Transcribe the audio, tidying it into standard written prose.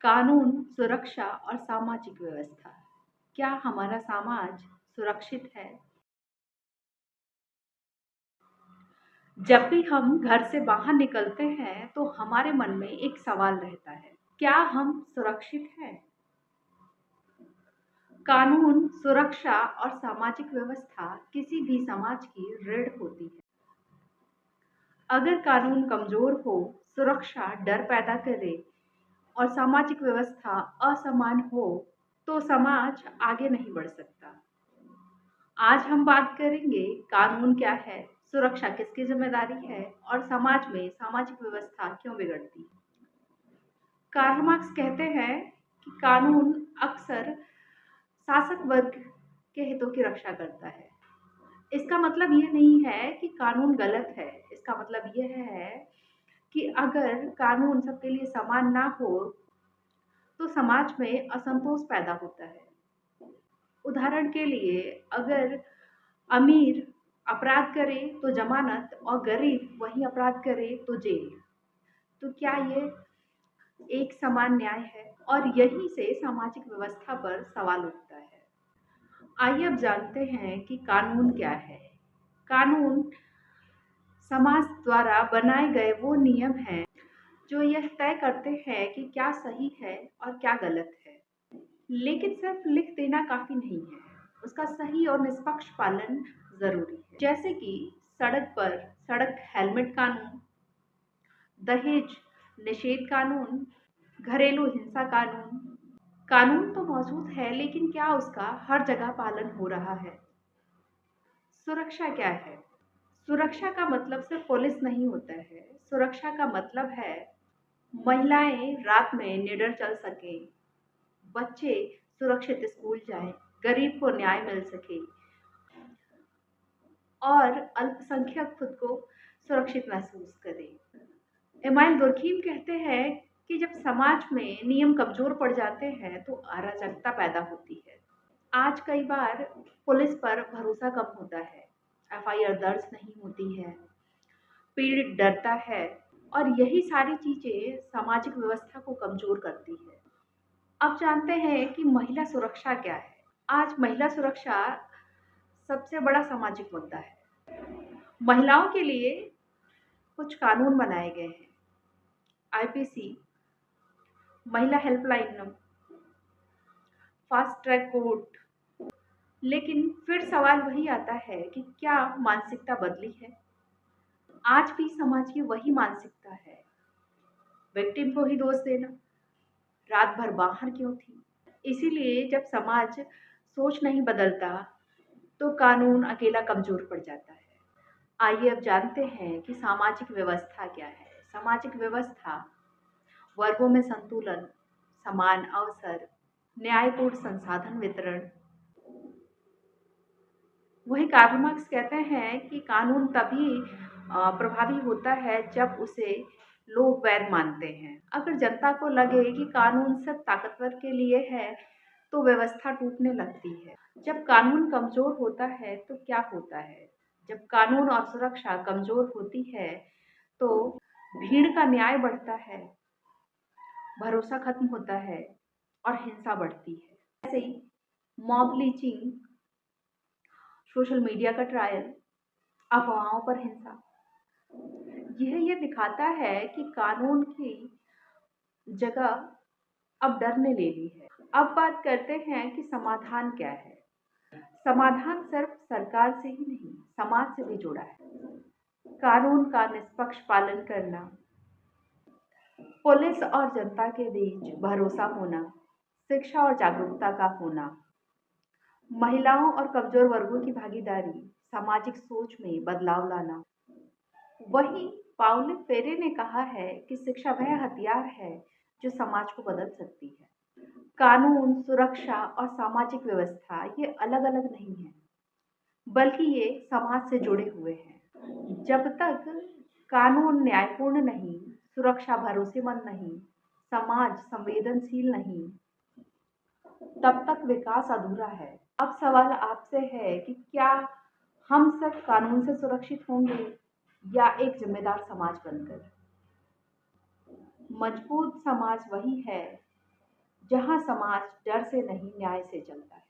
कानून, सुरक्षा और सामाजिक व्यवस्था। क्या हमारा समाज सुरक्षित है? जब भी हम घर से बाहर निकलते हैं तो हमारे मन में एक सवाल रहता है, क्या हम सुरक्षित हैं? कानून, सुरक्षा और सामाजिक व्यवस्था किसी भी समाज की रीढ़ होती है। अगर कानून कमजोर हो, सुरक्षा डर पैदा करे और सामाजिक व्यवस्था असमान हो, तो समाज आगे नहीं बढ़ सकता। आज हम बात करेंगे कानून क्या है, सुरक्षा किसकी जिम्मेदारी है और समाज में सामाजिक व्यवस्था क्यों बिगड़ती है। कार्ल मार्क्स कहते हैं कि कानून अक्सर शासक वर्ग के हितों की रक्षा करता है। इसका मतलब यह नहीं है कि कानून गलत है। इसका मतलब यह है कि अगर कानून सबके लिए समान ना हो तो समाज में असंतोष पैदा होता है। उदाहरण के लिए, अगर अमीर अपराध करे तो जमानत और गरीब वही अपराध करे तो जेल। तो क्या ये एक समान न्याय है? और यहीं से सामाजिक व्यवस्था पर सवाल उठता है। आइए अब जानते हैं कि कानून क्या है। कानून समाज द्वारा बनाए गए वो नियम हैं जो यह तय करते हैं कि क्या सही है और क्या गलत है। लेकिन सिर्फ लिख देना काफी नहीं है, उसका सही और निष्पक्ष पालन जरूरी है। जैसे कि सड़क पर सड़क हेलमेट कानून, दहेज निषेध कानून, घरेलू हिंसा कानून। कानून तो मौजूद है, लेकिन क्या उसका हर जगह पालन हो रहा है? सुरक्षा क्या है? सुरक्षा का मतलब सिर्फ पुलिस नहीं होता है। सुरक्षा का मतलब है महिलाएं रात में निडर चल सके, बच्चे सुरक्षित स्कूल जाएं, गरीब को न्याय मिल सके और अल्पसंख्यक खुद को सुरक्षित महसूस करे। इमाइल दुर्खीम कहते हैं कि जब समाज में नियम कमजोर पड़ जाते हैं तो अराजकता पैदा होती है। आज कई बार पुलिस पर भरोसा कम होता है, एफआईआर दर्ज नहीं होती है, पीड़ित डरता है और यही सारी चीजें सामाजिक व्यवस्था को कमजोर करती है। अब जानते हैं कि महिला सुरक्षा क्या है। आज महिला सुरक्षा सबसे बड़ा सामाजिक मुद्दा है। महिलाओं के लिए कुछ कानून बनाए गए हैं। आईपीसी, महिला helpline number, fast track court. लेकिन फिर सवाल वही आता है कि क्या मानसिकता बदली है? आज भी समाज की वही मानसिकता है, विक्टिम को ही दोष देना, रात भर बाहर क्यों थी। इसीलिए जब समाज सोच नहीं बदलता तो कानून अकेला कमजोर पड़ जाता है। आइए अब जानते हैं कि सामाजिक व्यवस्था क्या है। सामाजिक व्यवस्था वर्गों में संतुलन, समान अवसर, न्यायपूर्ण संसाधन वितरण। वही कार्ल मार्क्स कहते हैं कि कानून तभी प्रभावी होता है जब उसे लोग वैध मानते हैं। अगर जनता को लगे कि कानून सिर्फ ताकतवर के लिए है तो व्यवस्था टूटने लगती है। जब कानून कमजोर होता है तो क्या होता है? जब कानून और सुरक्षा कमजोर होती है तो भीड़ का न्याय बढ़ता है, भरोसा खत्म होता है और हिंसा बढ़ती है। ऐसे ही मॉब लिंचिंग, सोशल मीडिया का ट्रायल, अफवाहों पर हिंसा, यह दिखाता है कि कानून की जगह अब डर ने ले ली है। अब बात करते हैं कि समाधान क्या है। समाधान सिर्फ सरकार से ही नहीं, समाज से भी जुड़ा है। कानून का निष्पक्ष पालन करना, पुलिस और जनता के बीच भरोसा होना, शिक्षा और जागरूकता का होना, महिलाओं और कमजोर वर्गों की भागीदारी, सामाजिक सोच में बदलाव लाना। वहीं पाउलो फ्रेरे ने कहा है कि शिक्षा वह हथियार है जो समाज को बदल सकती है। कानून, सुरक्षा और सामाजिक व्यवस्था ये अलग-अलग नहीं है, बल्कि ये समाज से जुड़े हुए हैं। जब तक कानून न्यायपूर्ण नहीं, सुरक्षा भरोसेमंद नहीं, समाज संवेदनशील नहीं, तब तक विकास अधूरा है। अब सवाल आपसे है कि क्या हम सिर्फ कानून से सुरक्षित होंगे या एक जिम्मेदार समाज बनकर? मजबूत समाज वही है जहां समाज डर से नहीं न्याय से चलता है।